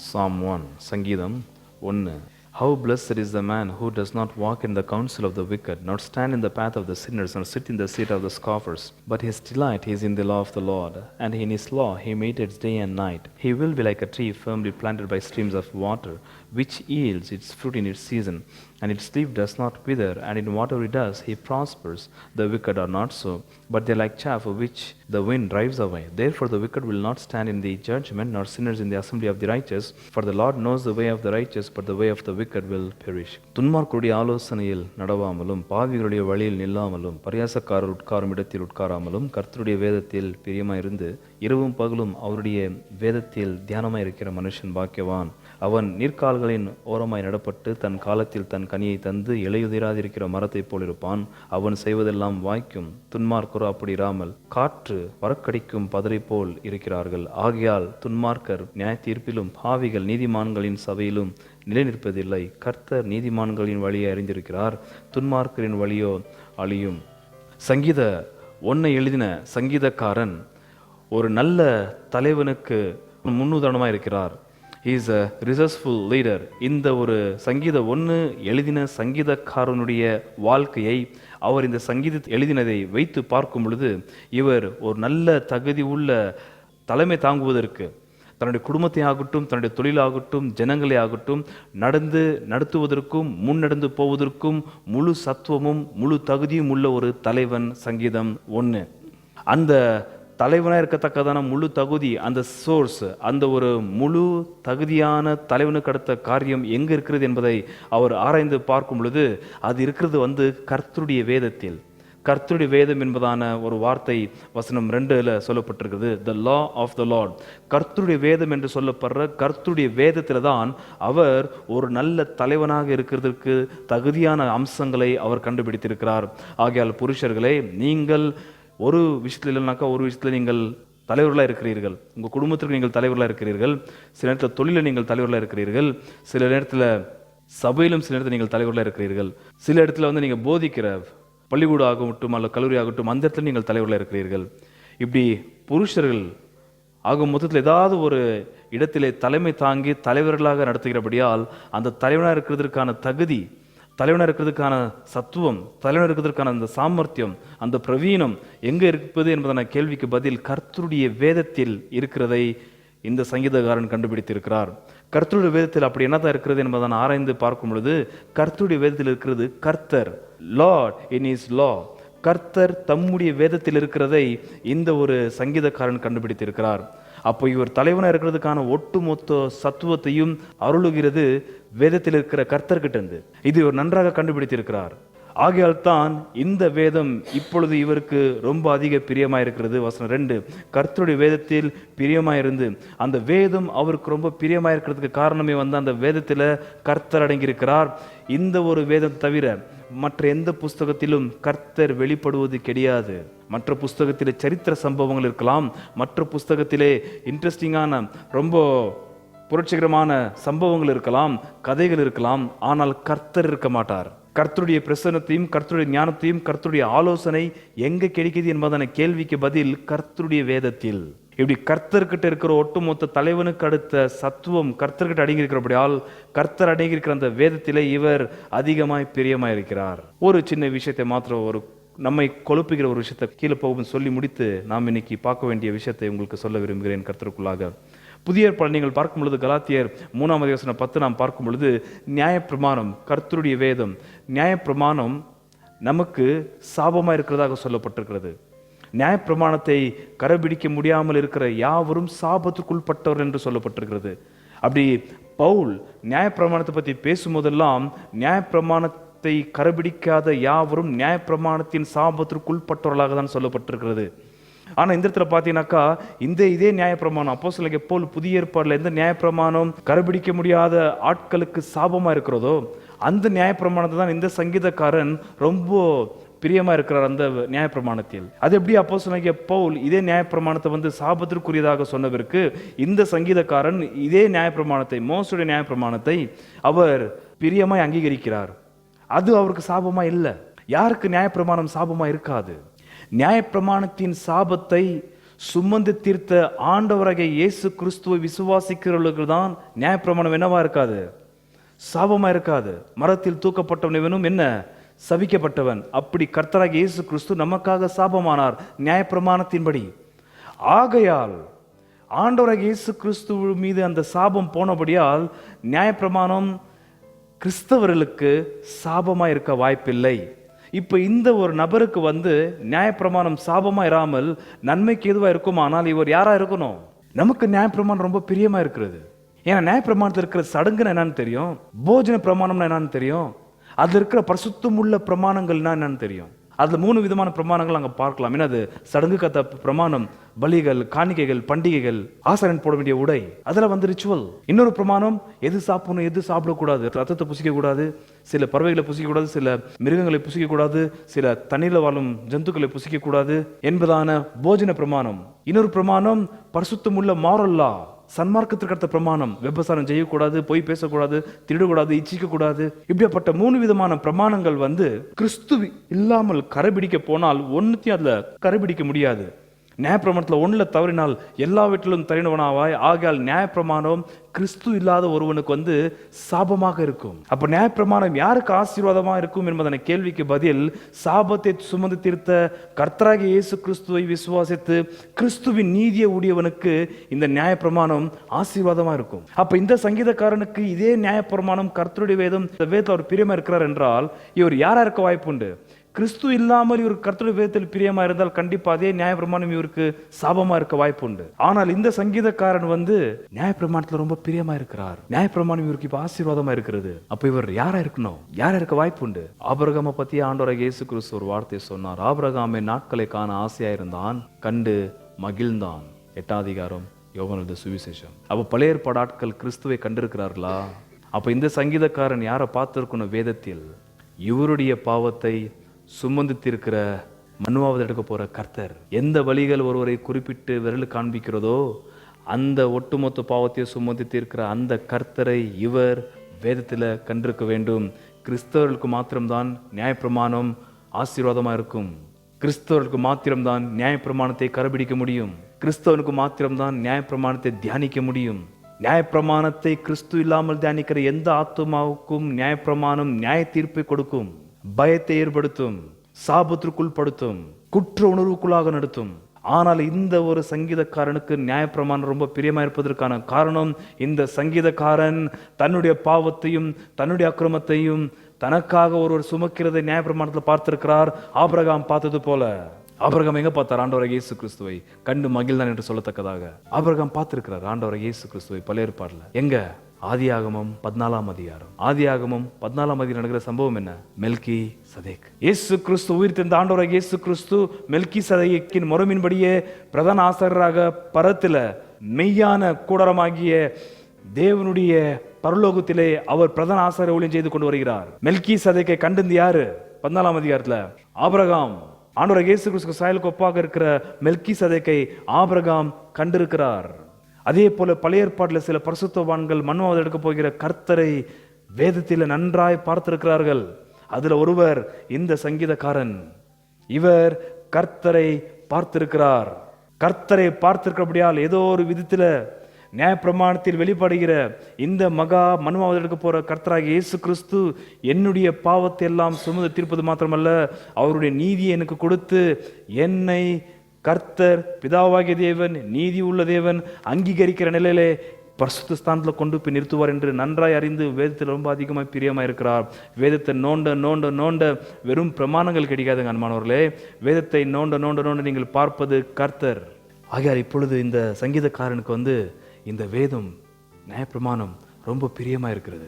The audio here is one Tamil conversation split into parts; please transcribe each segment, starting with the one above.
Psalm 1 சங்கீதம் 1. How blessed is the man who does not walk in the counsel of the wicked, nor stand in the path of the sinners, nor sit in the seat of the scoffers. But his delight is in the law of the Lord, and in his law he meditates day and night. He will be like a tree firmly planted by streams of water, which yields its fruit in its season, and its leaf does not wither, and in whatever he does he prospers. The wicked are not so, but they are like chaff which the wind drives away. Therefore the wicked will not stand in the judgment, nor sinners in the assembly of the righteous. For the Lord knows the way of the righteous, but the way of the wicked will perish. துன்மார்க்கருடைய ஆலோசனையில் நடவாமலும், பாவிகளுடைய வழியில் நில்லாமலும், பரியாசக்காரர் உட்காரும் இடத்தில் உட்காராமலும், கர்த்தருடைய வேதத்தில் பிரியமாயிருந்து இரவும் பகலும் அவருடைய வேதத்தில் தியானமாய் இருக்கிற மனுஷன் பாக்கியவான். அவன் நீர்க்கால்களின் ஓரமாய் நடப்பட்டு தன் காலத்தில் தன் கனியை தந்து இலையுதிராதிருக்கிற மரத்தைப் போல் இருப்பான். அவன் செய்வதெல்லாம் வாய்க்கும். துன்மார்க்கரோ அப்படி இராமல் காற்று வரக்கடிக்கும் பதரை போல் இருக்கிறார்கள். ஆகையால் துன்மார்க்கர் நியாய தீர்ப்பிலும் பாவிகள் நீதிமான்களின் சபையிலும் நிலை நிற்பதில்லை. கர்த்தர் நீதிமான்களின் வழியை அறிந்திருக்கிறார், துன்மார்க்கரின் வழியோ அழியும். சங்கீத 1 எழுதின சங்கீதக்காரன் ஒரு நல்ல தலைவனுக்கு முன்னுதாரணமாக இருக்கிறார். He is a resourceful leader. இந்த ஒரு சங்கீத 1 எழுதின சங்கீதக்காரனுடைய வாழ்க்கையை அவர் இந்த சங்கீத எழுதினதை வைத்து பார்க்கும் பொழுது இவர் ஒரு நல்ல தகுதி உள்ள தலைமை தாங்குவதற்கு, தன்னுடைய குடும்பத்தை ஆகட்டும், தன்னுடைய தொழிலாகட்டும், ஜனங்களை ஆகட்டும் நடத்துவதற்கும் முன்னெடுந்து போவதற்கும் முழு சத்துவமும் முழு தகுதியும் உள்ள ஒரு தலைவன். சங்கீதம் 1 அந்த தலைவனாக இருக்கத்தக்கதான முழு தகுதி, அந்த சோர்ஸ், அந்த ஒரு முழு தகுதியான தலைவனுக்கு அடுத்த காரியம் எங்கே இருக்கிறது என்பதை அவர் ஆராய்ந்து பார்க்கும் பொழுது அது இருக்கிறது கர்த்தருடைய வேதத்தில். கர்த்தருடைய வேதம் என்பதான ஒரு வார்த்தை வசனம் 2 சொல்லப்பட்டிருக்கிறது. த லா ஆஃப் த லார்ட். கர்த்தருடைய வேதம் என்று சொல்லப்படுற கர்த்தருடைய வேதத்தில் தான் அவர் ஒரு நல்ல தலைவனாக இருக்கிறதுக்கு தகுதியான அம்சங்களை அவர் கண்டுபிடித்திருக்கிறார். ஆகையால் புருஷர்களே, நீங்கள் ஒரு விஷயத்தில் இல்லைனாக்கா ஒரு விஷயத்தில் நீங்கள் தலைவர்களாக இருக்கிறீர்கள். உங்கள் குடும்பத்திற்கு நீங்கள் தலைவர்களாக இருக்கிறீர்கள். சில நேரத்தில் தொழிலில் நீங்கள் தலைவர்களாக இருக்கிறீர்கள். சில நேரத்தில் சபையிலும் சில நேரத்தில் நீங்கள் தலைவர்களாக இருக்கிறீர்கள். சில இடத்துல நீங்கள் போதிக்கிற பள்ளிக்கூடம் ஆகட்டும் அல்ல கல்லூரி ஆகட்டும், அந்த இடத்துல நீங்கள் தலைவர்களாக இருக்கிறீர்கள். இப்படி புருஷர்கள் ஆகும் மொத்தத்தில் ஏதாவது ஒரு இடத்திலே தலைமை தாங்கி தலைவர்களாக நடத்துகிறபடியால் அந்த தலைவனாக இருக்கிறதுக்கான தகுதி, தலைவனாக இருக்கிறதுக்கான சத்துவம், தலைவனாக இருக்கிறதுக்கான அந்த சாமர்த்தியம், அந்த பிரவீனம் எங்கே இருப்பது என்பதான கேள்விக்கு பதில் கர்த்தருடைய வேதத்தில் இருக்கிறதை இந்த சங்கீதக்காரன் கண்டுபிடித்திருக்கிறார். கர்த்தருடைய வேதத்தில் அப்படி என்னதான் இருக்கிறது என்பதை ஆராய்ந்து பார்க்கும் பொழுது கர்த்தருடைய வேதத்தில் இருக்கிறது கர்த்தர், லார்ட் இன் இஸ் லா. கர்த்தர் தம்முடைய வேதத்தில் இருக்கிறதை இந்த ஒரு சங்கீதக்காரன் கண்டுபிடித்திருக்கிறார். அப்போ இவர் தலைவனாக இருக்கிறதுக்கான ஒட்டுமொத்த சத்துவத்தையும் அருளுகிறது வேதத்தில் இருக்கிற கர்த்தர்கிட்ட. இது இவர் நன்றாக கண்டுபிடித்திருக்கிறார். ஆகையால் தான் இந்த வேதம் இப்பொழுது இவருக்கு ரொம்ப அதிக பிரியமாயிருக்கிறது. வசனம் 2, கர்த்தருடைய வேதத்தில் பிரியமாயிருந்து, அந்த வேதம் அவருக்கு ரொம்ப பிரியமாயிருக்கிறதுக்கு காரணமே அந்த வேதத்தில் கர்த்தர் அடங்கியிருக்கிறார். இந்த ஒரு வேதம் தவிர மற்ற எந்த புஸ்தகத்திலும் கர்த்தர் வெளிப்படுவது கிடையாது. மற்ற புஸ்தகத்திலே சரித்திர சம்பவங்கள் இருக்கலாம், மற்ற புஸ்தகத்திலே இன்ட்ரெஸ்டிங்கான ரொம்ப புரட்சிகரமான சம்பவங்கள் இருக்கலாம், கதைகள் இருக்கலாம், ஆனால் கர்த்தர் இருக்க மாட்டார். கர்த்தருடைய பிரசன்னத்தையும் கர்த்தருடைய ஞானத்தையும் கர்த்தருடைய ஆலோசனை எங்கே கிடைக்குது என்பதான கேள்விக்கு பதில் கர்த்தருடைய வேதத்தில். இப்படி கர்த்தர்கிட்ட இருக்கிற ஒட்டுமொத்த தலைவனுக்கு அடுத்த சத்துவம் கர்த்தர்கிட்ட அடங்கி இருக்கிறபடியால் கர்த்தர் அடங்கி இருக்கிற அந்த வேதத்திலே இவர் அதிகமாய் பிரியமாயிருக்கிறார். ஒரு சின்ன விஷயத்தை மாத்திரம், ஒரு நம்மை கொழுப்புகிற ஒரு விஷயத்தை கீழே போகும் சொல்லி முடித்து நாம் இன்னைக்கு பார்க்க வேண்டிய விஷயத்தை உங்களுக்கு சொல்ல விரும்புகிறேன். கர்த்தருக்குள்ளாக புதிய ஏற்பாடு நீங்கள் பார்க்கும் பொழுது கலாத்தியர் 3:10 நாம் பார்க்கும் பொழுது நியாயப்பிரமாணம், கர்த்தருடைய வேதம், நியாயப்பிரமாணம் நமக்கு சாபமாக இருக்கிறதாக சொல்லப்பட்டிருக்கிறது. நியாயப்பிரமாணத்தை கடைபிடிக்க முடியாமல் இருக்கிற யாவரும் சாபத்துக்குள்பட்டவர் என்று சொல்லப்பட்டிருக்கிறது. அப்படி பவுல் நியாயப்பிரமாணத்தை பற்றி பேசும்போதெல்லாம் நியாயப்பிரமாணத்தை கடைபிடிக்காத யாவரும் நியாயப்பிரமாணத்தின் சாபத்திற்குள்பட்டவர்களாக தான் சொல்லப்பட்டிருக்கிறது. ஆனால் இந்த இடத்துல பார்த்தீங்கன்னாக்கா இதே நியாயப்பிரமாணம் அப்போஸ்தலனாகிய பவுல் புதிய ஏற்பாடுல எந்த நியாயப்பிரமாணம் கடைபிடிக்க முடியாத ஆட்களுக்கு சாபமாக இருக்கிறதோ அந்த நியாயப்பிரமாணத்தை தான் இந்த சங்கீதக்காரன் ரொம்ப பிரியமா இருக்கிறார். அந்த நியாயப்பிரமாணத்தில் அது எப்படி அப்போஸ்தலனாகிய பவுல் இதே நியாயப்பிரமாணத்தை சாபத்திற்குரியதாக சொன்னதற்கு இந்த சங்கீதக்காரன் இதே நியாயப்பிரமாணத்தை, மோசேயுடைய நியாயப்பிரமாணத்தை அவர் பிரியமாய் அங்கீகரிக்கிறார். அது அவருக்கு சாபமா இல்லை. யாருக்கு நியாயப்பிரமாணம் சாபமா இருக்காது? நியாயப்பிரமாணத்தின் சாபத்தை சுமந்து தீர்த்த ஆண்டவராகிய இயேசு கிறிஸ்துவை விசுவாசிக்கிறவர்களுக்கு தான் நியாயப்பிரமாணம் என்னவா இருக்காது? சாபமா இருக்காது. மரத்தில் தூக்கப்பட்டவன் இவனும் என்ன? சபிக்கப்பட்டவன். அப்படி கர்த்தராகிய இயேசு கிறிஸ்து நமக்காக சாபமானார் நியாயப்பிரமாணத்தின்படி. ஆகையால் ஆண்டவராகிய இயேசு கிறிஸ்து மீது அந்த சாபம் போனபடியால் நியாயப்பிரமாணம் கிறிஸ்தவர்களுக்கு சாபமா இருக்க வாய்ப்பில்லை. இப்ப இந்த ஒரு நபருக்கு நியாயப்பிரமாணம் சாபமா இராமல் நன்மைக்கு எதுவா இருக்கும். ஆனால் இவர் யாரா இருக்கணும்? நமக்கு நியாயப்பிரமாணம் ரொம்ப பிரியமா இருக்கிறது. ஏன்னா நியாயப்பிரமாணத்தில் இருக்கிற சடங்குன்னு என்னன்னு தெரியும், போஜன பிரமாணம்னா என்னன்னு தெரியும், அதுல இருக்கிற பரிசுத்தமுள்ள பிரமாணங்கள்னா என்னன்னு தெரியும். அதுல 3 விதமான பிரமாணங்கள் அங்க பார்க்கலாம். என்னது? சடங்கு கத்த பிரமாணம், பலிகள், காணிக்கைகள், பண்டிகைகள், ஆசாரியன் போட வேண்டிய உடை, அதுல ரிச்சுவல். இன்னொரு பிரமாணம், எது சாப்பிடணும் எது சாப்பிடக்கூடாது, ரத்தத்தை புசிக்க கூடாது, சில பறவைகளை புசிக்க கூடாது, சில மிருகங்களை புசிக்க கூடாது, சில தண்ணீர்ல வாழும் ஜந்துக்களை புசிக்க கூடாது என்பதான போஜன பிரமாணம். இன்னொரு பிரமாணம் பரிசுத்தமுள்ள மாரல்லா, சன்மார்க்கத்திற்கு அடுத்த பிரமாணம். விபசாரம் செய்யக்கூடாது, பொய் பேசக்கூடாது, திருடக்கூடாது, இச்சிக்க கூடாது. இப்படிப்பட்ட 3 விதமான பிரமாணங்கள் கிறிஸ்து இல்லாமல் கரைபிடிக்க போனால் ஒன்னுத்தையும் அதுல கரைபிடிக்க முடியாது. நியாயப்பிரமாணத்தில் ஒன்றுல தவறினால் எல்லா வீட்டிலும் தரினவனாவாய். ஆகையால் நியாயப்பிரமாணம் கிறிஸ்து இல்லாத ஒருவனுக்கு சாபமாக இருக்கும். அப்ப நியாயப்பிரமாணம் யாருக்கு ஆசீர்வாதமா இருக்கும் என்பதனை கேள்விக்கு பதில், சாபத்தை சுமந்து தீர்த்த கர்த்தராகிய இயேசு கிறிஸ்துவை விசுவாசித்து கிறிஸ்துவின் நீதியை உடையவனுக்கு இந்த நியாயப்பிரமாணம் ஆசீர்வாதமா இருக்கும். அப்ப இந்த சங்கீதக்காரனுக்கு இதே நியாயப்பிரமாணம் கர்த்தருடைய வேதம், இந்த வேதத்தில் அவர் பிரியமா இருக்கிறார் என்றால் இவர் யாரா இருக்க வாய்ப்பு உண்டு? கிறிஸ்து இல்லாமல் இவர் கர்த்தருடைய வேதத்தில் பிரியமா இருந்தால் கண்டிப்பா அதே நியாயப்பிரமாணம் இவருக்கு சாபமா இருக்க வாய்ப்பு உண்டு. ஆனால் இந்த சங்கீதக்காரன் நியாயப்பிரமாணத்துல ரொம்ப பிரியமா இருக்கிறார். நியாயப்பிரமாணம் இவருக்கு இப்ப ஆசீர்வாதமா இருக்கிறது. அப்ப இவர் யாரா இருக்கணும்? யாரா இருக்க வாய்ப்பு உண்டு? ஆபிரகாமை பத்தி ஆண்டவராகிய இயேசு கிறிஸ்து ஒரு வார்த்தை சொன்னார். ஆபிரகாமை நாட்களை காண ஆசையா இருந்தான், கண்டு மகிழ்ந்தான். 8ஆம் அதிகாரம் யோவான் சுவிசேஷம். அப்ப பழைய ஏற்பாடு ஆட்கள் கிறிஸ்துவை கண்டிருக்கிறார்களா? அப்ப இந்த சங்கீதக்காரன் யாரை பார்த்திருக்கணும்? வேதத்தில் இவருடைய பாவத்தை சுமந்து தீர்க்கிற மனுவாவது எடுக்க போற கர்த்தர். எந்த வழிகள் ஒருவரை குறிப்பிட்டு விரல் காண்பிக்கிறதோ அந்த ஒட்டுமொத்த பாவத்தை சுமந்து தீர்க்கிற அந்த கர்த்தரை இவர் வேதத்தில் கண்டிருக்க வேண்டும். கிறிஸ்தவர்களுக்கு மாத்திரம்தான் நியாயப்பிரமாணம் ஆசீர்வாதமா இருக்கும். கிறிஸ்தவர்களுக்கு மாத்திரம்தான் நியாயப்பிரமாணத்தை கடைபிடிக்க முடியும். கிறிஸ்தவனுக்கு மாத்திரம்தான் நியாயப்பிரமாணத்தை தியானிக்க முடியும். நியாயப்பிரமாணத்தை கிறிஸ்து இல்லாமல் தியானிக்கிற எந்த ஆத்துமாவுக்கும் நியாயப்பிரமாணம் நியாய தீர்ப்பை கொடுக்கும், பயத்தை ஏற்படுத்தும், சாபத்திற்குள் படுத்தும், குற்ற உணர்வுக்குள்ளாக நடத்தும். ஆனால் இந்த ஒரு சங்கீதக்காரனுக்கு நியாயப்பிரமாணம் ரொம்ப பிரியமா இருப்பதற்கான காரணம், இந்த சங்கீதக்காரன் தன்னுடைய பாவத்தையும் தன்னுடைய அக்கிரமத்தையும் தனக்காக ஒருவர் சுமக்கிறதை நியாயப்பிரமாணத்தில் பார்த்திருக்கிறார். ஆபிரகாம் பார்த்தது போல. ஆபிரகாம் எங்க பார்த்தார்? ஆண்டவராகிய இயேசு கிறிஸ்துவை கண்டு மகிழ்ந்தான் என்று சொல்லத்தக்கதாக ஆபிரகாம் பார்த்திருக்கிறார் ஆண்டவராகிய இயேசு கிறிஸ்துவை பழைய ஏற்பாடுல. எங்க? ஆதியாகமம் 14ஆம் அதிகாரம். ஆதியாகமம் 14ஆம் அதிகாரம் நடக்கிற சம்பவம் என்ன? மெல்கி சதேக். இயேசு கிறிஸ்து உயிர் தெழுந்த ஆண்டவராகிய இயேசு கிறிஸ்து மெல்கி சதேக்கின் முறைமையின்படியே பிரதான ஆசாரியராக பரத்தில மெய்யான கூடாரமாகிய தேவனுடைய பரலோகத்திலே அவர் பிரதான ஆசாரிய ஊழியம் செய்து கொண்டு வருகிறார். மெல்கி சதேக்கை கண்டு யாரு? 14ஆம் அதிகாரத்துல ஆபிரகாம். ஆண்டவராகிய இயேசு கிறிஸ்து சாயலுக்கு ஒப்பாக இருக்கிற மெல்கி சதேக்கை ஆபிரகாம் கண்டிருக்கிறார். அதே போல பழைய ஏற்பாட்டில் சில பரிசுத்தவான்கள் மன்வாவது எடுக்க போகிற கர்த்தரை வேதத்தில் நன்றாய் பார்த்திருக்கிறார்கள். அதுல ஒருவர் இந்த சங்கீதக்காரன். இவர் கர்த்தரை பார்த்திருக்கிறார். கர்த்தரை பார்த்திருக்கிறபடியால் ஏதோ ஒரு விதத்துல நியாயப்பிரமாணத்தில் வெளிப்படுகிற இந்த மகா மனுவாவது எடுக்க போற கர்த்தராகிய இயேசு கிறிஸ்து என்னுடைய பாவத்தை எல்லாம் சுமந்து தீர்ப்பது மாத்திரமல்ல, அவருடைய நீதியை எனக்கு கொடுத்து என்னை கர்த்தர் பிதாவாகிய தேவன், நீதி உள்ள தேவன் அங்கீகரிக்கிற நிலையிலே பரிசுத்த ஸ்தானத்தில் கொண்டு போய் நிறுத்துவார் என்று நன்றாய் அறிந்து வேதத்தில் ரொம்ப அதிகமாக பிரியமாக இருக்கிறார். வேதத்தை நோண்ட நோண்ட நோண்ட வெறும் பிரமாணங்கள் கிடைக்காதுங்க அன்பானவர்களே. வேதத்தை நோண்ட நோண்ட நோண்ட நீங்கள் பார்ப்பது கர்த்தர். ஆகையால் இப்பொழுது இந்த சங்கீதக்காரனுக்கு இந்த வேதம் நியாயப்பிரமாணம் ரொம்ப பிரியமாக இருக்கிறது.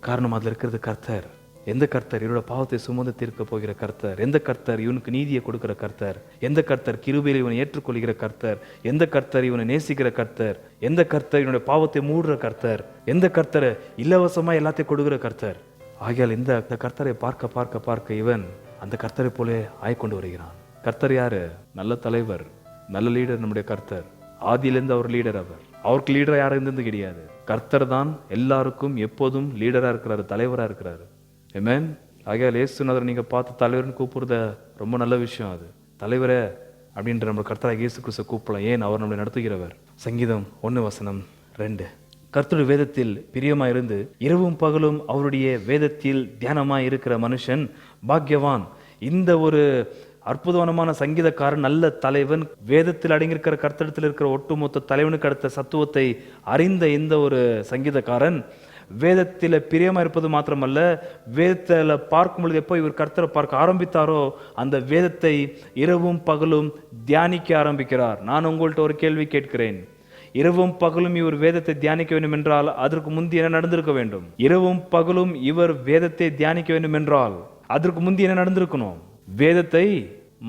காரணம் அதில் இருக்கிறது கர்த்தர். எந்த கர்த்தர்? இவரோட பாவத்தை சுமந்து தீர்க்க போகிற கர்த்தர். எந்த கர்த்தர்? இவனுக்கு நீதியை கொடுக்கிற கர்த்தர். எந்த கர்த்தர்? கிருபையில் இவனை ஏற்றுக்கொள்கிற கர்த்தர். எந்த கர்த்தர்? இவனை நேசிக்கிற கர்த்தர். எந்த கர்த்தர்? இவனுடைய பாவத்தை மூடுற கர்த்தர். எந்த கர்த்தர்? இலவசமா எல்லாத்தையும் கொடுக்கிற கர்த்தர். ஆகையால் இந்த கர்த்தரை பார்க்க பார்க்க பார்க்க இவன் அந்த கர்த்தரை போல ஆய்கொண்டு வருகிறான். கர்த்தர் யாரு? நல்ல தலைவர், நல்ல லீடர். நம்முடைய கர்த்தர் ஆதியிலிருந்து அவர் லீடர். அவருக்கு லீடரா யாரும் இருந்தது கிடையாது. கர்த்தர் தான் எல்லாருக்கும் எப்போதும் லீடரா இருக்கிறாரு, தலைவரா இருக்கிறாரு. ஆமென். ஆகையால் இயேசுநாதர் நீங்க பார்த்து தலைவர்னு கூப்பிடுறத ரொம்ப நல்ல விஷயம். அது தலைவரே அப்படின்ற நம்ம கர்த்தராகிய இயேசு கிறிஸ்துவை கூப்பிடலாம். ஏன்? அவர் நம்மளை நடத்துகிறவர். சங்கீதம் 1:2. கர்த்தருடைய வேதத்தில் பிரியமாயிருந்து இரவும் பகலும் அவருடைய வேதத்தில் தியானமாய் இருக்கிற மனுஷன் பாக்கியவான். இந்த ஒரு அற்புதமான சங்கீதக்காரன், நல்ல தலைவன், வேதத்தில் அடங்கியிருக்கிற கர்த்தரிடத்தில் இருக்கிற ஒட்டுமொத்த தலைவனுக்கு அடுத்த சத்துவத்தை அறிந்த இந்த ஒரு சங்கீதக்காரன் வேதத்தில் பிரியமா இருப்பது மாத்திரமல்ல, வேதத்தில் பார்க்கும் பொழுது எப்போ இவர் கர்த்தரை பார்க்க ஆரம்பித்தாரோ அந்த வேதத்தை இரவும் பகலும் தியானிக்க ஆரம்பிக்கிறார். நான் உங்கள்கிட்ட ஒரு கேள்வி கேட்கிறேன். இரவும் பகலும் இவர் வேதத்தை தியானிக்க வேண்டும் என்றால் அதற்கு முந்தி என்ன நடந்திருக்க வேண்டும்? இரவும் பகலும் இவர் வேதத்தை தியானிக்க வேண்டும் என்றால் அதற்கு முந்தி என்ன நடந்திருக்கணும்? வேதத்தை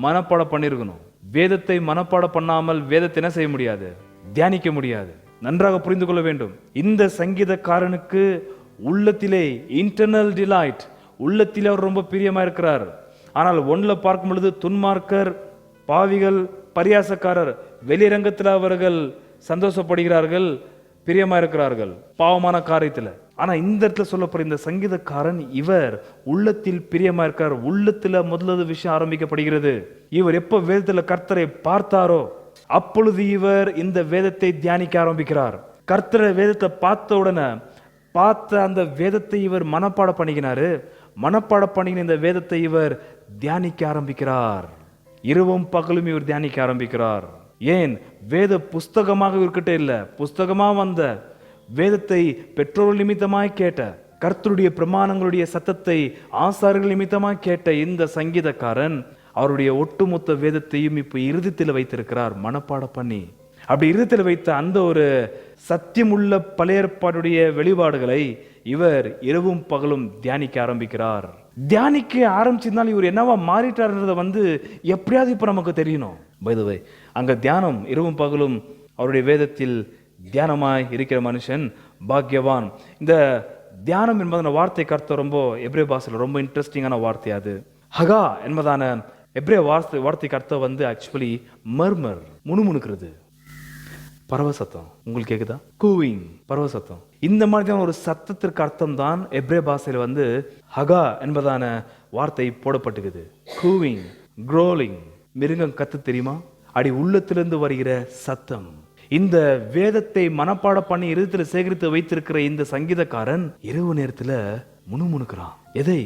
மனப்பாடம் பண்ணிருக்கணும். வேதத்தை மனப்பாடம் பண்ணாமல் வேதத்தை என்ன செய்ய முடியாது? தியானிக்க முடியாது. நன்றாக புரிந்து கொள்ள வேண்டும். இந்த சங்கீதக்காரனுக்கு உள்ளத்திலே இன்டர்னல் டிலைட், உள்ளத்திலே அவர் ரொம்ப பிரியமா இருக்கிறார். ஆனால் ஒன்றில் பார்க்கும் பொழுது துன்மார்க்கர், பாவிகள், பரியாசக்காரர் வெளிரங்கத்தில் அவர்கள் சந்தோஷப்படுகிறார்கள், பிரியமா இருக்கிறார்கள் பாவமான காரியத்தில். ஆனா இந்த இடத்துல சொல்லப்படுற இந்த சங்கீதக்காரன் இவர் உள்ளத்தில் பிரியமா இருக்கார். உள்ளத்துல முதலாவது விஷயம் ஆரம்பிக்கப்படுகிறது. இவர் எப்ப வேதத்துல கர்த்தரை பார்த்தாரோ அப்பொழுது இவர் இந்த வேதத்தை தியானிக்க ஆரம்பிக்கிறார். கர்த்தரை வேதத்தை பார்த்த உடனே அந்த வேதத்தை இவர் மனப்பாடம் பண்ணிக்கினாரு. மனப்பாடம் பண்ணிக்கின இந்த வேதத்தை இவர் தியானிக்க ஆரம்பிக்கிறார். இரவும் பகலும் இவர் தியானிக்க ஆரம்பிக்கிறார். ஏன்? வேத புஸ்தகமாக இவர்கிட்ட இல்ல, புஸ்தகமா வந்த வேதத்தை பெற்றோர்கள் நிமித்தமாய் கேட்ட, கர்த்தருடைய பிரமாணங்களுடைய சத்தத்தை ஆசாரியர்கள் நிமித்தமாய் கேட்ட இந்த சங்கீதக்காரன் அவருடைய ஒட்டுமொத்த வேதத்தையும் இப்ப இருதயத்தில் வைத்திருக்கிறார், மனப்பாடம் பண்ணி. அப்படி இருதயத்தில் வைத்த அந்த ஒரு சத்தியமுள்ள பழைய ஏற்பாடுடைய வெளிப்பாடுகளை இவர் இரவும் பகலும் தியானிக்க ஆரம்பிக்கிறார். தியானிக்க ஆரம்பிச்சிருந்தால் இவர் என்னவா மாறிட்டார்ன்றத எப்படியாவது இப்ப நமக்கு தெரியணும். பை தி வே, அங்க தியானம் இரவும் பகலும் அவருடைய வேதத்தில் தியானமாய் இருக்கிற மனுஷன் பாக்கியவான். இந்த தியானம் என்பதான வார்த்தை கருத்து ரொம்ப எப்ரே பாஷையில் ரொம்ப இன்ட்ரெஸ்டிங்கான வார்த்தை. அது ஹகா என்பதான எப்ரே வார்த்தைக்கு அர்த்தம் ஆக்சுவலி மர்மர், முணுமுணுக்கிறது, பரவசத்தம். உங்களுக்கு கேக்குதா? கூவிங், பரவசத்தம். இந்த மாதிரியான ஒரு சத்தத்திற்கு அர்த்தம் தான் எப்ரே பாஷையில் ஹகா என்பதான வார்த்தை போடப்பட்டுக்குது. கூவிங், குரோலிங், மிருகம் கத்து தெரியுமா? அடி உள்ளத்திலிருந்து வருகிற சத்தம். இந்த வேதத்தை மனப்பாடம் பண்ணி இருதயத்தில் சேகரித்து வைத்திருக்கிற இந்த சங்கீதக்காரன் இரவு நேரத்துல முணுமுணுக்கிறான். எதை?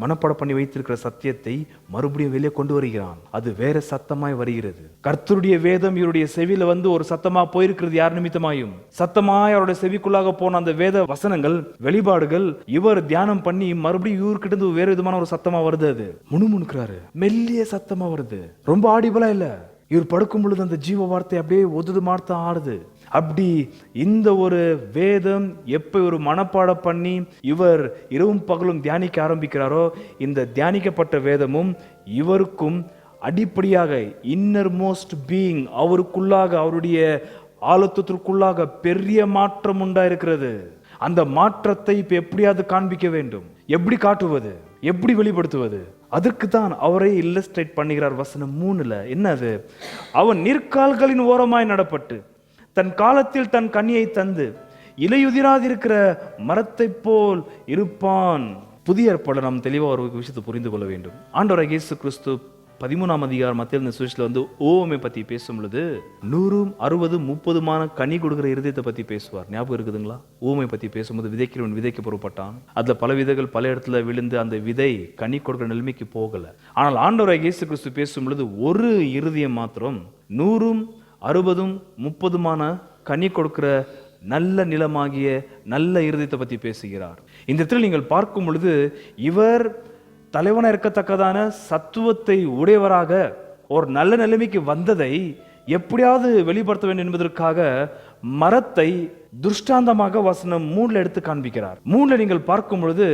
மனப்பாடம் பண்ணி வைத்திருக்கிற சத்தியத்தை மறுபடியும் வெளியே கொண்டு வருகிறான். அது வேற சத்தமாய் வருகிறது. கர்த்தருடைய வேதம் இவருடைய செவியில ஒரு சத்தமா போயிருக்கிறது. யார் நிமித்தமாயும் சத்தமாய் அவருடைய செவிக்குள்ளாக போன அந்த வேத வசனங்கள், வெளிப்பாடுகள் இவர் தியானம் பண்ணி மறுபடியும் இவர்கிட்ட இருந்து வேற விதமான ஒரு சத்தமா வருது. அது முணுமுணுக்கிறாரு, மெல்லிய சத்தமா வருது, ரொம்ப ஆடிபலா இல்ல. இவர் படுக்கும் பொழுது அந்த ஜீவ வார்த்தை அப்படியே ஒதுது மார்த்தா ஆடுது. அப்படி இந்த ஒரு வேதம் எப்ப ஒரு மனப்பாடம் பண்ணி இவர் இரவும் பகலும் தியானிக்க ஆரம்பிக்கிறாரோ, இந்த தியானிக்கப்பட்ட வேதமும் இவருக்கும் அடிப்படையாக இன்னர் மோஸ்ட் பீயிங், அவருக்குள்ளாக அவருடைய ஆழத்திற்குள்ளாக பெரிய மாற்றம் உண்டா இருக்கிறது. அந்த மாற்றத்தை இப்ப எப்படியாவது காண்பிக்க வேண்டும். எப்படி காட்டுவது? எப்படி வெளிப்படுத்துவது? அதற்கு தான் அவரை இல்லஸ்ட்ரேட் பண்ணுகிறார். வசனம் 3ல என்னது? அவன் நிற்கால்களின் ஓரமாய் நடப்பட்டு தன் காலத்தில் தன் கனியை தந்து இலையுதிராதிருக்கிற மரத்தை போல் இருப்பான். புதிய ஏற்பாடு நாம் தெளிவாக ஒரு விஷயத்தை புரிந்து கொள்ள வேண்டும். ஆண்டவராகிய இயேசு கிறிஸ்து 13ஆம் அதிகாரம் மத்திய சுவிசேஷத்துல ஓமை பத்தி பேசும் பொழுது 100, 60, 30 கனி கொடுக்கிற இருதயத்தை பத்தி பேசுவார். ஞாபகம் இருக்குதுங்களா? ஓமை பத்தி பேசும்போது விதைக்கிறவன் விதைக்க புறப்பட்டான். அதுல பல விதைகள் பல இடத்துல விழுந்து அந்த விதை கனி கொடுக்கிற நிலைமைக்கு போகல. ஆனால் ஆண்டவராகிய இயேசு கிறிஸ்து பேசும் பொழுது ஒரு இருதயம் மாத்திரம் 100, 60, 30 கனி கொடுக்கிற நல்ல நிலமாகிய நல்ல இருதயத்தை பத்தி பேசுகிறார். இந்த இடத்துல நீங்கள் பார்க்கும் பொழுது இவர் தலைவனா இருக்கத்தக்கதான சத்துவத்தை உடையவராக ஒரு நல்ல நிலைமைக்கு வந்ததை எப்படியாவது வெளிப்படுத்த வேண்டும் என்பதற்காக மரத்தை துஷ்டாந்தமாக வசனம் 3ல எடுத்து காண்பிக்கிறார். 3ல நீங்கள் பார்க்கும் பொழுது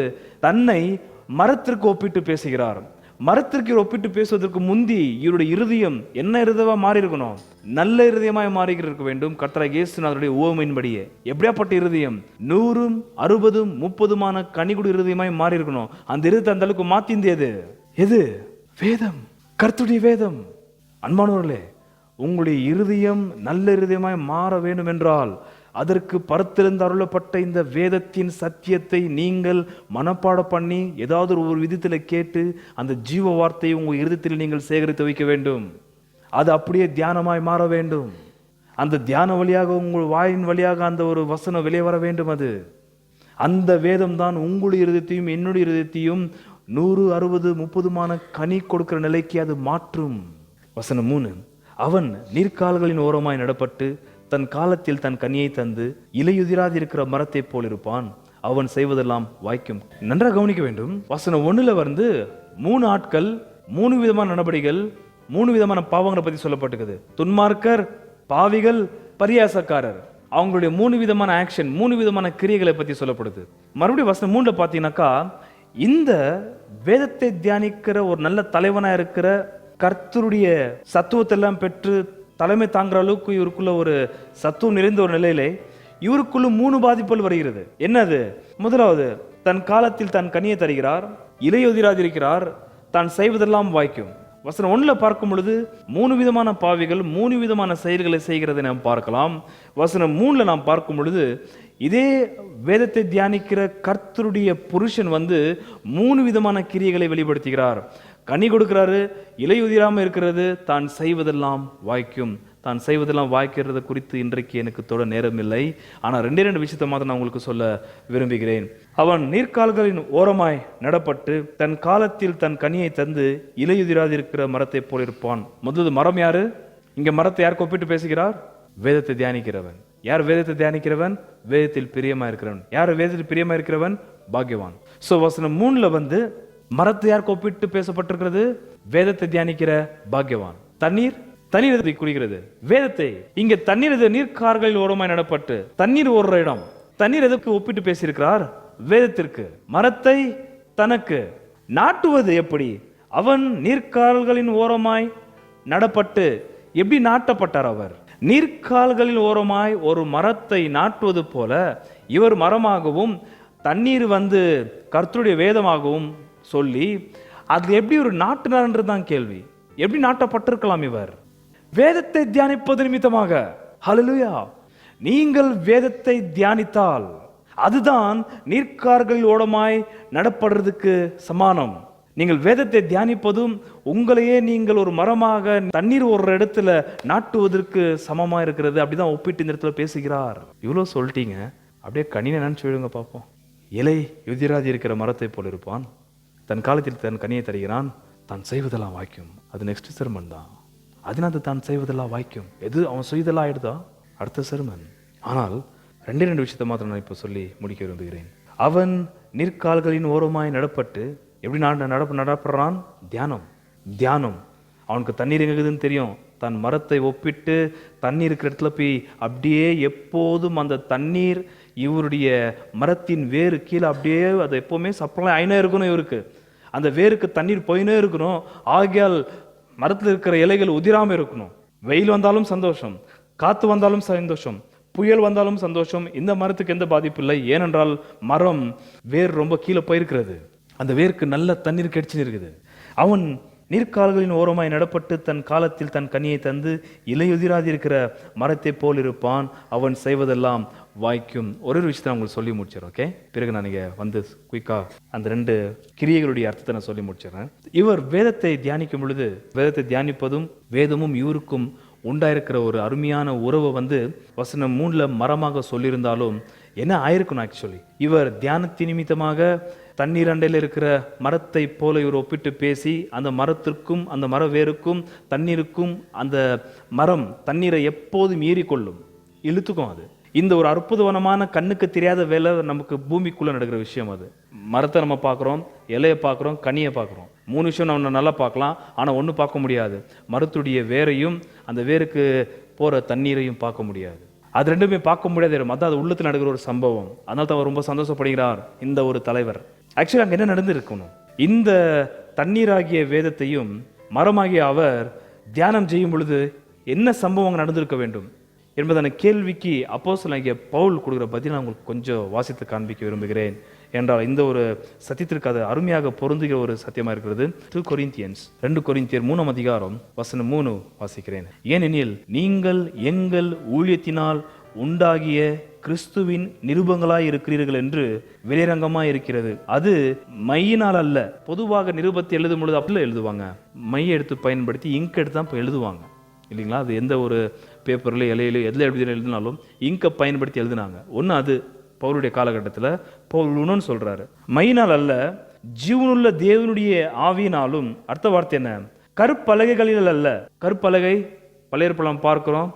தன்னை மரத்திற்கு ஒப்பிட்டு பேசுகிறார். மரத்திற்கு ஒப்பிட்டு பேசுவதற்கு முந்தி இவருடைய இருதயம் என்ன இருதயமா மாறி இருக்கணும்? நல்ல இருதயமாய் மாறி இருக்க வேண்டும். கர்த்தராகிய இயேசுவினுடைய உவமையின்படியே எப்படியாப்பட்ட இருதயம்? 100, 60, 30 கனிகுடு இருதயமாய் மாறி இருக்கணும். அந்த இருதயத்தை அந்த அளவுக்கு மாத்திந்தது எது? வேதம், கர்த்தருடைய வேதம். அன்பானவர்களே, உங்களுடைய இருதயம் நல்ல இருதயமாய் மாற வேண்டும் என்றால் அதற்கு பரத்திலிருந்து அருளப்பட்ட இந்த வேதத்தின் சத்தியத்தை நீங்கள் மனப்பாடம் பண்ணி ஏதாவது ஒரு விதத்தில் கேட்டு அந்த ஜீவ வார்த்தையை உங்கள் இருதயத்தில் நீங்கள் சேகரித்து வைக்க வேண்டும். அது அப்படியே தியானமாய் மாற வேண்டும். அந்த தியான வழியாக உங்கள் வாயின் வழியாக அந்த ஒரு வசனம் வெளியே வர வேண்டும். அது அந்த வேதம் தான் உங்களுடைய இருதயத்தையும் என்னுடைய இருதயத்தையும் 100, 60, 30 கனி கொடுக்கிற நிலைக்கு அது மாற்றும். வசனம் 3, அவன் நீர்க்கால்களின் ஓரமாய் நடப்பட்டு தன் காலத்தில் தன் கனியை தந்து இலையுதிராது இருக்கிற மரத்தை போல் இருப்பான். அவன் செய்வதெல்லாம் வாய்க்கும். நன்றாக கவனிக்க வேண்டும். வசனம் 1 3 ஆட்கள், 3 விதமான நடவடிக்கைகள், 3 விதமான பாவங்களை பத்தி சொல்லப்பட்டிருக்குது. துன்மார்க்கர், பாவிகள், பரியாசக்காரர். அவங்களுடைய 3 விதமான ஆக்ஷன், 3 விதமான கிரியைகளை பத்தி சொல்லப்படுது. மறுபடியும் வசனம் 3 பாத்தீங்கன்னாக்கா, இந்த வேதத்தை தியானிக்கிற ஒரு நல்ல தலைவனா இருக்கிற கர்த்தருடைய சத்துவத்தை எல்லாம் பெற்று தலைமை தாங்குற அளவுக்கு இவருக்குள்ள ஒரு சத்துவம் நிறைந்த ஒரு நிலையிலே இவருக்குள்ள 3 பாதிப்புகள் வருகிறது. என்னது? முதலாவது, தன் காலத்தில் தன் கனியை தருகிறார், இலையுதிராதிருக்கிறார், தான் செய்வதெல்லாம் வாய்க்கும். வசனம் 1 பார்க்கும் பொழுது 3 விதமான பாவிகள் 3 விதமான செயல்களை செய்கிறதை நாம் பார்க்கலாம். வசனம் 3 நாம் பார்க்கும் பொழுது இதே வேதத்தை தியானிக்கிற கர்த்தருடைய புருஷன் 3 விதமான கிரியைகளை வெளிப்படுத்துகிறார். கனி கொடுக்கிறாரு, இலையுதிராம இருக்கிறது, தான் செய்வதெல்லாம் வாய்க்கும். தான் செய்வதெல்லாம் வாய்க்கிறது குறித்து இன்றைக்கு எனக்கு தொட நேரம் இல்லை. ஆனால் 2 விஷயத்தை மாத்திரம் நான் உங்களுக்கு சொல்ல விரும்புகிறேன். அவன் நீர்க்கால்களின் ஓரமாய் நடப்பட்டு தன் காலத்தில் தன் கனியை தந்து இலையுதிராது இருக்கிற மரத்தை போல் இருப்பான். முதல் மரம் யாரு? இங்க மரத்தை யார் ஒப்பிட்டு பேசுகிறார்? வேதத்தை தியானிக்கிறவன். யார் வேதத்தை தியானிக்கிறவன்? வேதத்தில் பிரியமா இருக்கிறவன். யார் வேதத்தில் பிரியமா இருக்கிறவன்? பாக்கியவான். சோ வசனம் 3 மரத்தை யார் ஒப்பிட்டு பேசப்பட்டிருக்கிறது? வேதத்தை தியானிக்கிற பாக்கியவான். தண்ணீர் குடிக்கிறது வேதத்தை. இங்க தண்ணீர் நீர்க்கால்களில் ஓரமாய் நடப்பட்டு தண்ணீர் ஓடுற இடம். தண்ணீர் எதற்கு ஒப்பிட்டு பேசியிருக்கிறார்? வேதத்திற்கு. மரத்தை தனக்கு நாட்டுவது எப்படி? அவன் நீர்க்கால்களின் ஓரமாய் நடப்பட்டு எப்படி நாட்டப்பட்டார்? அவர் நீர்க்கால்களின் ஓரமாய் ஒரு மரத்தை நாட்டுவது போல இவர் மரமாகவும் தண்ணீர் கர்த்தருடைய வேதமாகவும் சொல்லி அது எப்படி ஒரு நாட்டினார்ன்றதுதான் கேள்வி. எப்படி நாட்டப்பட்டிருக்கலாம் இவர்? வேதத்தை தியானிப்பது நிமித்தமாக. ஹல்லேலூயா! நீங்கள் வேதத்தை தியானித்தால் அதுதான் நீர்க்கால்களில் ஓரமாய் நடப்படுறதுக்கு சமானம். நீங்கள் வேதத்தை தியானிப்பதும் உங்களையே நீங்கள் ஒரு மரமாக தண்ணீர் ஓடுற இடத்துல நாட்டுவதற்கு சமமா இருக்கிறது. அப்படிதான் ஒப்பிட்டு இந்த இடத்துல பேசுகிறார். இவ்வளவு சொல்லிட்டீங்க, அப்படியே கனியை நினைச்சு விடுங்க பார்ப்போம். இலை யுதிராதி இருக்கிற மரத்தை போல இருப்பான், தன் காலத்தில் தன் கனியை தருகிறான், தான் செய்வதெல்லாம் வாய்க்கும். அது நெக்ஸ்ட் செர்மன் தான். அதனால தான் செய்வதெல்லாம் வாய்க்கும். எது அவன் செய்தெல்லாம் ஆயிடுதா? அடுத்த செர்மன். ஆனால் 2 விஷயத்தை மாத்திரம் நான் இப்போ சொல்லி முடிக்க விரும்புகிறேன். அவன் நீர்க்கால்களின் ஓரமாய் நடப்பட்டு எப்படி நடப்படுறான்? தியானம். அவனுக்கு தண்ணீர் எங்குதுன்னு தெரியும். தன் மரத்தை ஒப்பிட்டு தண்ணீர் இருக்கிற இடத்துல போய் அப்படியே எப்போதும் அந்த தண்ணீர் இவருடைய மரத்தின் வேறு கீழே அப்படியே அது எப்பவுமே சப்ளை ஆயினே இருக்கணும். இவருக்கு அந்த வேருக்கு தண்ணீர் போயினே இருக்கணும். ஆகையால் மரத்தில் இருக்கிற இலைகள் உதிராம இருக்கணும். வெயில் வந்தாலும் சந்தோஷம், காத்து வந்தாலும் சந்தோஷம், புயல் வந்தாலும் சந்தோஷம். இந்த மரத்துக்கு எந்த பாதிப்பு இல்லை. ஏனென்றால் மரம் வேர் ரொம்ப கீழே போயிருக்கிறது. அந்த வேருக்கு நல்ல தண்ணீர் கிடைச்சு இருக்குது. அவன் நீர்க்கால்களின் ஓரமாய் நடப்பட்டு தன் காலத்தில் தன் கனியை தந்து இலையுதிராதி இருக்கிற மரத்தை போல் இருப்பான். அவன் செய்வதெல்லாம் வாய்க்கும். ஒரு விஷயத்தை நான் உங்களுக்கு சொல்லி முடிச்சிடறேன். ஓகே, பிறகு நான் குயிக்கா அந்த 2 கிரியைகளுடைய அர்த்தத்தை நான் சொல்லி முடிச்சிடறேன். இவர் வேதத்தை தியானிக்கும் பொழுது வேதத்தை தியானிப்பதும் வேதமும் இவருக்கும் உண்டாயிருக்கிற ஒரு அருமையான உறவை வசனம் 3 மரமாக சொல்லியிருந்தாலும் என்ன ஆயிருக்கணும்? ஆக்சுவலி இவர் தியானத்தின் நிமித்தமாக தண்ணீர் அண்டையில் இருக்கிற மரத்தை போல இவர் ஒப்பிட்டு பேசி அந்த மரத்திற்கும் அந்த மர வேருக்கும் தண்ணீருக்கும் அந்த மரம் தண்ணீரை எப்போதும் ஈறிக்கொள்ளும், இழுத்துக்கும். அது இந்த ஒரு அற்புதமான கண்ணுக்கு தெரியாத வேலை நமக்கு பூமிக்குள்ள நடக்கிற விஷயம். அது மரத்தை நம்ம பார்க்குறோம், இலையை பார்க்குறோம், கனியை பார்க்குறோம். 3 விஷயம் நம்ம நல்லா பார்க்கலாம். ஆனால் ஒன்று பார்க்க முடியாது, மரத்துடைய வேரையும் அந்த வேருக்கு போகிற தண்ணீரையும் பார்க்க முடியாது. அது 2மே பார்க்க முடியாது. அதான் அது உள்ளத்தில் நடக்கிற ஒரு சம்பவம். அதனால தான் அவர் ரொம்ப சந்தோஷப்படுகிறார் இந்த ஒரு தலைவர். ஆக்சுவலி அங்கே என்ன நடந்திருக்கணும்? இந்த தண்ணீராகிய வேதத்தையும் மரமாகிய அவர் தியானம் செய்யும் பொழுது என்ன சம்பவம் நடந்திருக்க வேண்டும் என்பதான கேள்விக்கு அப்போஸ்தலனாகிய பவுல் கொடுக்குற பதில் நான் உங்களுக்கு கொஞ்சம் வாசித்து காண்பிக்க விரும்புகிறேன். என்றால் இந்த ஒரு சத்தியத்திற்கு அது அருமையாக பொருந்துகிற ஒரு சத்தியமா இருக்கிறது. 2 கொரிந்தியர் 3 அதிகாரம் வசனம் 3 வாசிக்கிறேன். ஏனெனில் நீங்கள் எங்கள் ஊழியத்தினால் உண்டாகிய கிறிஸ்துவின் நிருபங்களாய் இருக்கிறீர்கள் என்று வெளிரங்கமாய் இருக்கிறது. அது மையினால் அல்ல. பொதுவாக நிருபத்தை எழுதும் பொழுது அப்படில எழுதுவாங்க, மையை எடுத்து பயன்படுத்தி இங்க் எடுத்து தான் எழுதுவாங்க. இல்லைங்களா? அது எந்த ஒரு பேப்பரில் இலையில எதில் எழுதினாலும் இங்கை பயன்படுத்தி எழுதினாங்க. ஒன்று அது பவுலுடைய காலகட்டத்தில் பவுல் இன்னொன்னு சொல்கிறாரு, மையினால் அல்ல ஜீவனுள்ள தேவனுடைய ஆவியினாலும். அடுத்த வார்த்தை என்ன? கற்பலகைகளில் அல்ல. கற்பலகை பழைய ஏற்பாடுல பார்க்கிறோம்,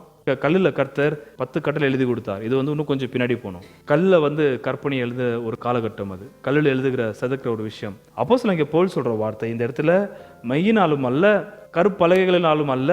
கல்லில் கர்த்தர் 10 கட்டளை எழுதி கொடுத்தார். இது இன்னும் கொஞ்சம் பின்னாடி போகணும். கல்லில் கற்பனை எழுத ஒரு காலகட்டம், அது கல்லில் எழுதுகிற செதுக்கிற ஒரு விஷயம். அப்போஸ்தலன் இங்கே பவுல் சொல்ற வார்த்தை இந்த இடத்துல மையினாலும் அல்ல கற்பலகைகளினாலும் அல்ல.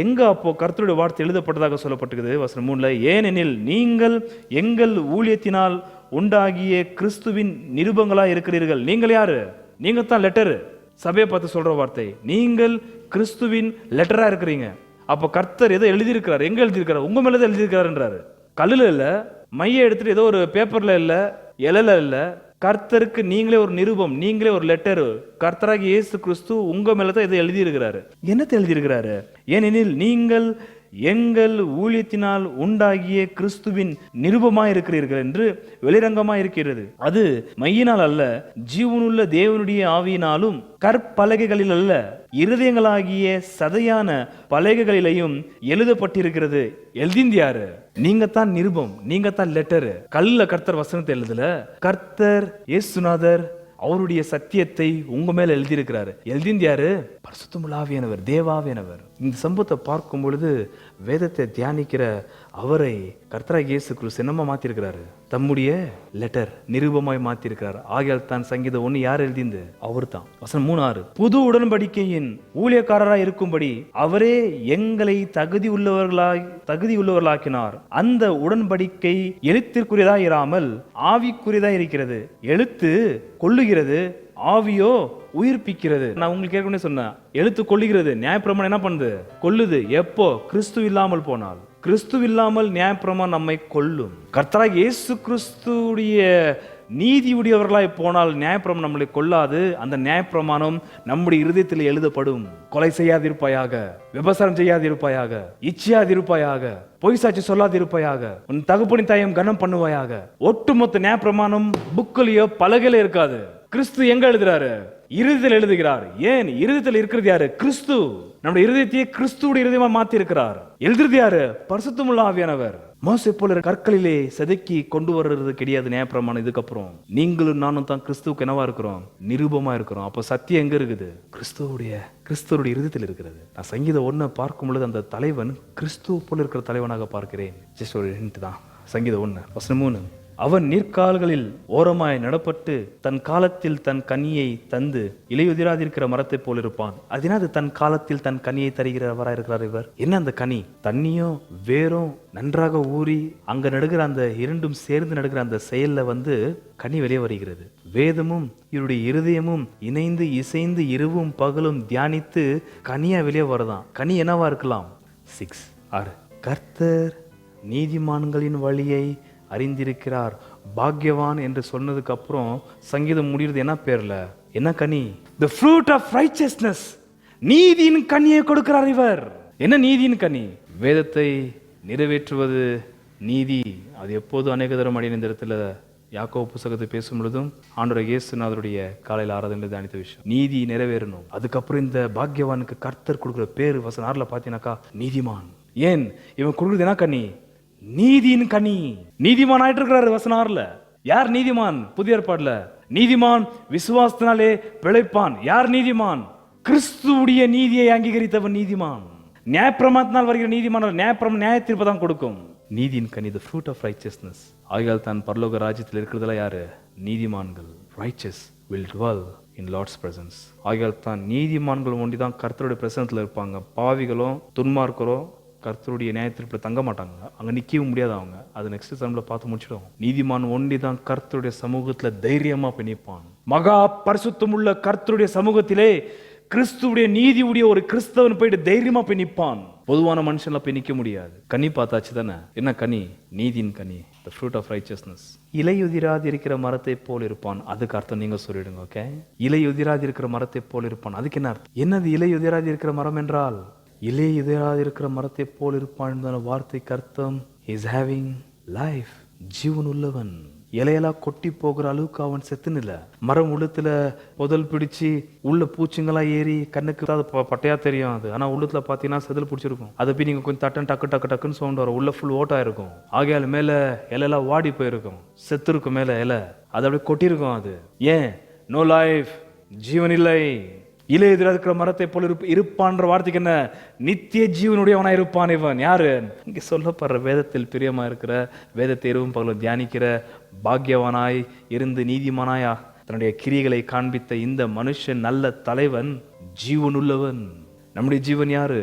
எங்க அப்போ கர்த்தருடைய வார்த்தை எழுதப்பட்டதாக சொல்லப்பட்டிருக்குது வசனம் 3ல, ஏனெனில் நீங்கள் எங்கள் ஊழியத்தினால் உண்டாகிய கிறிஸ்துவின் நிருபங்களா இருக்கிறீர்கள். நீங்கள் யாரு? நீங்க தான் லெட்டரு. சபையை பார்த்து சொல்ற வார்த்தை, நீங்கள் கிறிஸ்துவின் லெட்டரா இருக்கிறீங்க. அப்போ கர்த்தர் ஏதோ எழுதியிருக்கிறார். எங்க எழுதியிருக்கிறார்? உங்க மேல தான் எழுதியிருக்கிறாருன்றாரு. கல்லுல இல்ல, மைய எடுத்துட்டு ஏதோ ஒரு பேப்பர்ல இல்ல, இலையில இல்ல, கர்த்தருக்கு நீங்களே ஒரு நிருபம், நீங்களே ஒரு லெட்டர். கர்த்தராகி இயேசு கிறிஸ்து உங்க மேல தான் இதை எழுதியிருக்கிறாரு. என்னத்தை எழுதியிருக்கிறாரு? ஏனெனில் நீங்கள் எங்கள் ஊழியத்தினால் உண்டாகிய கிறிஸ்துவின் நிருபமாய் இருக்கிறீர்கள் என்று வெளிரங்கமாய் இருக்கிறது. அது மையினால் அல்ல ஜீவனுள்ள தேவனுடைய ஆவியினாலும் கற்பலகைகளில் அல்ல இருதயங்களாகிய சதையான பலகைகளிலையும் எழுதப்பட்டிருக்கிறது. எழுதிந்தியாரு? நீங்க தான் நிருபம், நீங்க தான் லெட்டர். கல்ல கர்த்தர் வசனத்தை எழுதல, கர்த்தர் இயேசுநாதர் அவருடைய சத்தியத்தை உங்க மேல எழுதியிருக்கிறாரு. எழுதிந்தியாரு? பரிசுத்தமுள்ள ஆவியானவர், தேவாவியானவர். இந்த சம்பவத்தை பார்க்கும் பொழுது வேதத்தை தியானிக்கிற அவரை கர்த்தராகிய இயேசு கிறிஸ்து என்னமா மாத்திருக்கிறாரு? தம்முடைய லெட்டர், நிருபமாய் மாத்திருக்கிறார். ஆகையால் தான் சங்கீதம் 1 யார் எழுதிந்து? அவர் தான். வசனம் 3-6, புது உடன்படிக்கையின் ஊழியக்காரராய் இருக்கும்படி அவரே எங்களை தகுதி உள்ளவர்களாக்கினார். அந்த உடன்படிக்கை எழுத்திற்குரியதா இராமல் ஆவிக்குரியதா இருக்கிறது. எழுத்து கொல்லுகிறது, ஆவியோ உயிர்ப்பிக்கிறது. நான் உங்களுக்கு ஏற்கனவே சொன்னேன், எழுத்து கொல்லுகிறது, நியாயப்பிரமாணம் என்ன பண்ணுது? கொல்லுது. எப்போ? கிறிஸ்து இல்லாமல் போனால். கிறிஸ்து இல்லாமல் நியாயப்பிரமாணம் நம்மை கொல்லும். கர்த்தராகிய இயேசு கிறிஸ்துடைய நீதி உடையவர்களாய் போனால் நியாயப்பிரமாணம் நம்மளை கொல்லாது. அந்த நியாயப்பிரமாணம் நம்முடைய இருதயத்தில் எழுதப்படும். கொலை செய்யாதிருப்பாயாக, விபசாரம் செய்யாதிருப்பாயாக, இச்சையாதிருப்பாயாக, பொய் சாட்சி சொல்லாதிருப்பாயாக, உன் தகப்பனின் தாயம் கனம் பண்ணுவாயாக. ஒட்டுமொத்த நியாயப்பிரமாணம் புக்கிலேயோ பலகையில இருக்காது. கிறிஸ்து எங்க எழுதுறாரு? இருதயத்தில் எழுதுகிறார். ஏன்? இருதயத்தில் இருக்கிறது யாரு? கிறிஸ்து. நம்முடைய இருதயத்தையே கிறிஸ்துவோட இருதயமா மாத்தி இருக்கிறார். எழுதுறது யாரு? பரிசுத்தமுள்ள ஆவியானவர். மோசே போல கற்களிலே செதுக்கி கொண்டு வர்றது கிடையாது நியாயப்பிரமாணம். இதுக்கப்புறம் நீங்களும் நானும் தான் கிறிஸ்துவுக்கு என்னவா இருக்கிறோம்? நிரூபமா இருக்கிறோம். அப்போ சத்தியம் எங்க இருக்குது? கிறிஸ்துவோடைய இருதயத்தில் இருக்கிறது. நான் சங்கீதம் 1 பார்க்கும் பொழுது அந்த தலைவன் கிறிஸ்துவ போல இருக்கிற தலைவனாக பார்க்கிறேன். ஜஸ்ட் ஒரு ஹிண்ட் தான். சங்கீதம் 1 வசனம் 3, அவன் நீர்க்கால்களில் ஓரமாய் நடப்பட்டு தன் காலத்தில் தன் கனியை தந்து இலையுதிராதிருக்கிற மரத்தை போல் இருப்பான். அதனால தன் காலத்தில் தன் கனியை தருகிறவராய் இருக்கிறார் இவர். என்ன அந்த கனி? தண்ணியும் வேரும் நன்றாக ஊறி அங்க நடுகிற அந்த இரண்டும் சேர்ந்து நடுகிற அந்த செயல்ல கனி வெளியே வருகிறது. வேதமும் இவருடைய இருதயமும் இணைந்து இசைந்து இரவும் பகலும் தியானித்து கனியா வெளியே வரதான். கனி என்னவா இருக்கலாம்? 6 கர்த்தர் நீதிமான்களின் வழியை அறிந்திருக்கிறார். பாக்யவான் என்று சொன்னதுக்கு அப்புறம் சங்கீதம் முடிகிறது என்ன பேர்ல? என்ன கனி? The fruit of righteousness. நீதியின் கனியை கொடுக்கிறார் இவர். என்ன நீதியின் கனி? வேதத்தை நிறைவேற்றுவது நீதி. அது எப்போது அநேக தரம் அடைந்த இடத்துல யாக்கோபு புத்தகத்தை பேசும் பொழுதும் ஆண்டவர் இயேசுநாதருடைய காலையில் ஆராதனை தியானித்த விஷயம், நீதி நிறைவேறணும். அதுக்கப்புறம் இந்த பாக்யவானுக்கு கர்த்தர் கொடுக்குற பேரு வசனம் 6 பாத்தீங்கன்னாக்கா நீதிமான். ஏன்? இவன் கொடுக்குறது என்ன கனி? நீதியின் கனி. நீதிமான் ஆயிட்டு இருக்கிறாரு வசனம் 6. யார் நீதிமான்? புதிய ஏற்பாடுல நீதிமான் விசுவாசத்தினாலே பிழைப்பான். யார் நீதிமான்? கிறிஸ்துவுடைய நீதியை அங்கீகரித்தவன் நீதிமான். நியாயப்பிரமாணத்தினால் வருகிற நீதிமான் நியாய தீர்ப்பு தான் கொடுக்கும். நீதியின் கனி, the fruit of righteousness. ஆகையால் தான் பரலோக ராஜ்யத்தில் இருக்கிறதுல யாரு? நீதிமான்கள். righteous will dwell in Lord's presence. ஆகையால் தான் நீதிமான்கள் ஒண்டி தான் கர்த்தருடைய பிரசன்னத்தில் இருப்பாங்க. பாவிகளும் துன்மார்க்கரும் கர்த்தருடைய நியாயத்திற்கு தங்க மாட்டாங்க. அங்க நிக்கவும் முடியாது அவங்க. அது நெக்ஸ்ட் சம்ல பார்த்து முடிச்சிடும். நீதிமான் ஒண்டி தான் கர்த்தருடைய சமூகத்துல தைரியமா பிணிப்பான். மகா பரிசுத்தமுள்ள கர்த்தருடைய சமூகத்திலே கிறிஸ்துவுடைய நீதியுடைய ஒரு கிறிஸ்தவன் போயிட்டு தைரியமா போய் நிற்பான். பொதுவான மனுஷன்ல போய் நிக்க முடியாது. கனி பார்த்தாச்சு தானே? என்ன கனி? நீதியின் கனி, the fruit of righteousness. இலையுதிராது இருக்கிற மரத்தை போல் இருப்பான். அதுக்கு அர்த்தம் நீங்க சொல்லிடுங்க. ஓகே, இலையுதிராது இருக்கிற மரத்தை போல் இருப்பான். அதுக்கு என்ன அர்த்தம்? என்னது இலையுதிராது இருக்கிற மரம் என்றால்? இலையுதிராது இருக்கிற மரத்தை போல் இருப்பான் வார்த்தைக்கு அர்த்தம் is having life. ஜீவன் உள்ளவன். இலையெல்லாம் கொட்டி போகிற அளவுக்கு அவன் செத்துன்னு இல்லை. மரம் உள்ளத்துல புதல் பிடிச்சி உள்ள பூச்சிங்கெல்லாம் ஏறி கண்ணுக்கு அது பட்டையா தெரியும் அது. ஆனா உள்ளத்துல பாத்தீங்கன்னா செதில் பிடிச்சிருக்கும். அதை போய் நீங்க கொஞ்சம் தட்டன் டக்கு டக்கு டக்குன்னு சவுண்ட் வரும். உள்ள ஃபுல் ஓட்டா இருக்கும். ஆகையால் மேல இலையெல்லாம் வாடி போயிருக்கும், செத்து இருக்கும் மேல இலை, அது அப்படியே கொட்டிருக்கும். அது ஏன்? நோ லைஃப், ஜீவன் இல்லை. இலை எதிராக இருக்கிற மரத்தை போல இருப்பான்ற வார்த்தைக்கு என்ன? நித்திய ஜீவனுடையவனா இருப்பான் இவன். யாரு? இங்க சொல்லப்படுற வேதத்தில் பிரியமா இருக்கிற, வேதத்தை இரவும் பகலும் தியானிக்கிற, பாக்கியவனாய் இருந்து நீதிமானாயா தன்னுடைய கிரியைகளை காண்பித்த இந்த மனுஷன், நல்ல தலைவன், ஜீவனுள்ளவன். நம்முடைய ஜீவன் யாரு?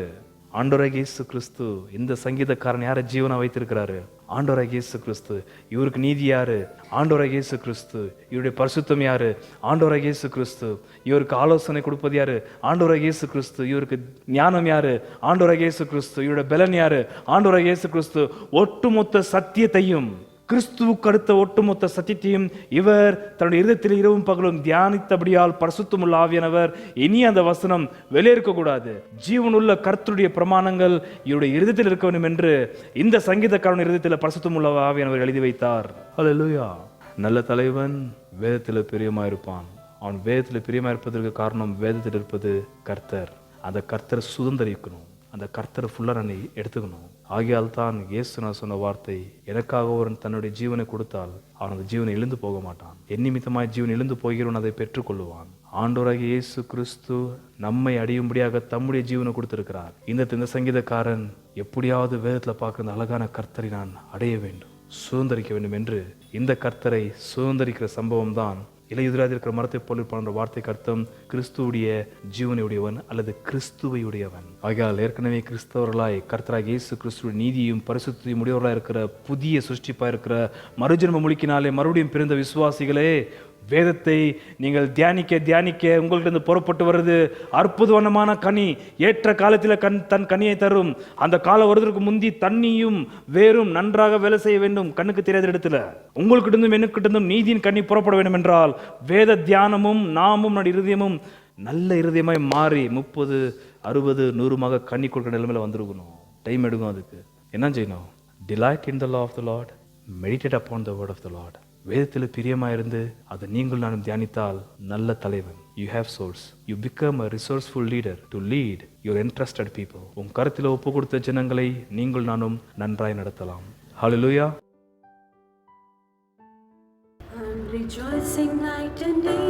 ஆண்டவராகிய இயேசு கிறிஸ்து. இந்த சங்கீதக்காரன் யாரை ஜீவனா வைத்திருக்கிறாரு? ஆண்டவராகிய இயேசு கிறிஸ்து. இவருக்கு நீதி யாரு? ஆண்டவராகிய இயேசு கிறிஸ்து. இவருடைய பரிசுத்தம் யாரு? ஆண்டவராகிய இயேசு கிறிஸ்து. இவருக்கு ஆலோசனை கொடுப்பது யாரு? ஆண்டவராகிய இயேசு கிறிஸ்து. இவருக்கு ஞானம் யாரு? ஆண்டவராகிய இயேசு கிறிஸ்து. இவருடைய பலன் யாரு? ஆண்டவராகிய இயேசு கிறிஸ்து. ஒட்டுமொத்த சத்தியத்தையும், கிறிஸ்துவுக்கு அடுத்த ஒட்டுமொத்த சத்தியத்தையும் இவர் தன்னுடைய இருதயத்தில் இரவும் பகலும் தியானித்தபடியால் பரிசுத்தமுள்ள ஆவியானவர் இனி அந்த வசனம் வெளியே இருக்கக்கூடாது. ஜீவனுள்ள கர்த்தருடைய பிரமாணங்கள் இவருடைய இருதயத்தில் இருக்க வேண்டும் என்று இந்த சங்கீதக்காரன் இருதயத்தில் பரிசுத்தமுள்ள ஆவியானவர் எழுதி வைத்தார். அல்லேலூயா. நல்ல தலைவன் வேதத்தில் பிரியமா இருப்பான். அவன் வேதத்தில் பிரியமா இருப்பதற்கு காரணம், வேதத்தில் இருப்பது கர்த்தர். அந்த கர்த்தரை சுதந்திரிக்கணும், அந்த கர்த்தரை ஃபுல்லாக நான் எடுத்துக்கணும். ஆகியால் தான் இயேசு நான் சொன்ன வார்த்தை, எனக்காக ஒருவன் தன்னுடைய ஜீவனை கொடுத்தால் அவன் அந்த ஜீவனை இழந்து போக மாட்டான். என் நிமித்தமாய் ஜீவன் இழந்து போகிறவன் அதை பெற்றுக்கொள்ளுவான். ஆண்டவராகிய இயேசு கிறிஸ்து நம்மை அடையும்படியாக தம்முடைய ஜீவனை கொடுத்திருக்கிறார். இந்த சங்கீதக்காரன் எப்படியாவது வேதத்தில் பார்க்கிற அழகான கர்த்தரை நான் அடைய வேண்டும், சுதந்திரிக்க வேண்டும் என்று இந்த கர்த்தரை சுதந்திரிக்கிற சம்பவம் தான் இலையுதிராக இருக்கிற மரத்தை போல் இருப்பான் வார்த்தைக்கு அர்த்தம் கிறிஸ்துவுடைய ஜீவனையுடையவன் அல்லது கிறிஸ்துவை உடையவன். ஆகையால் ஏற்கனவே கிறிஸ்தவர்களாய் கர்த்தராகிய இயேசு கிறிஸ்துவின் நீதியும் பரிசுத்தையும் உடையவர்களாக இருக்கிற, புதிய சிருஷ்டிப்பாக இருக்கிற, மறுஜென்ம முழுக்கினாலே மறுபடியும் பிறந்த விசுவாசிகளே, வேதத்தை நீங்கள் தியானிக்க தியானிக்க உங்கள்கிட்ட புறப்பட்டு வருது அற்புதமான கனி. ஏற்ற காலத்தில் தன் கனியை தரும். அந்த காலம் வருவதற்கு முந்தி தண்ணியும் வேறும் நன்றாக வேலை செய்ய வேண்டும். கண்ணுக்கு தெரியாத இடத்துல உங்கள்கிட்ட எனக்கிட்டும் நீதியின் கனி புறப்பட வேண்டும் என்றால் வேத தியானமும் நாமும் இருதயமும் நல்ல இருதயமாய் மாறி 30, 60, 100 கனி கொடுக்கிற நிலைமையில வந்திருக்கணும். டைம் எடுக்கும். அதுக்கு என்ன செய்யணும்? Delight in the law of the Lord, meditate upon the word of the Lord. வேதத்தில் பிரியமாயிருந்து அதை நீங்கள் நானும் தியானித்தால் நல்ல தலைவன். You have source. You become a resourceful leader to lead your entrusted people. உன் கருத்தில் ஒப்பு கொடுத்த ஜனங்களை நீங்கள் நானும் நன்றாய் நடத்தலாம். Hallelujah. I'm rejoicing night and day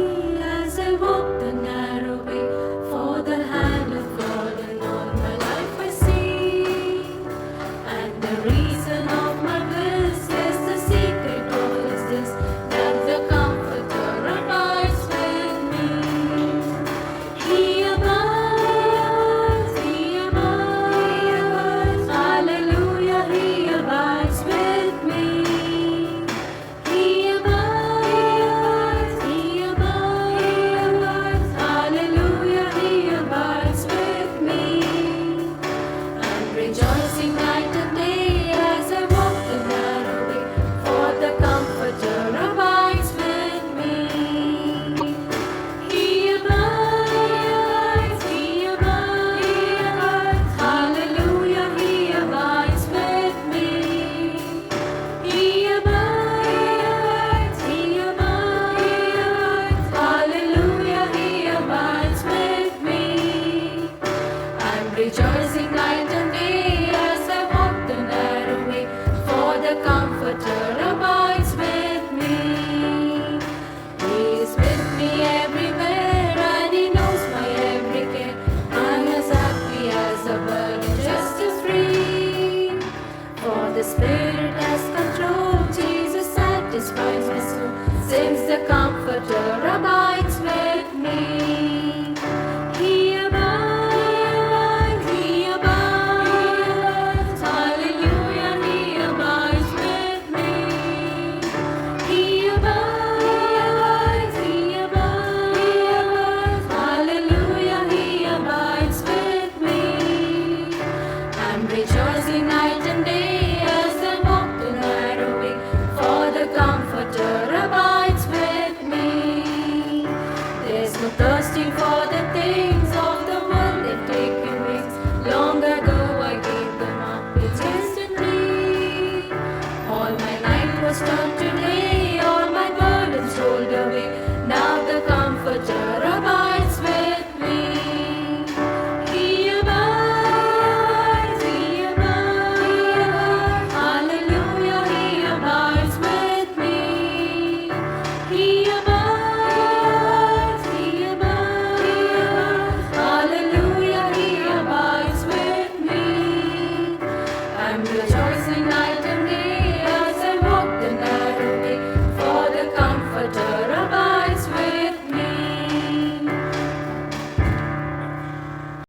as I walk the narrow way, for the hand of God in all my life I see, and the reason of my bliss is the secret all is this, that the Comforter abides with me. He abides, hallelujah, He abides with me. He abides, hallelujah, He abides with me. I'm rejoicing night and day as I walk the narrow way, for the Comforter abides with me. He abides, hallelujah, He abides with me. He abides, hallelujah, He abides with me. I'm rejoicing night and day as I walk the narrow way, for the Comforter abides with me. He is with me everywhere and He knows my every care. I'm as happy as a bird and just as free, for the Spirit has control. Jesus satisfies my soul, sings the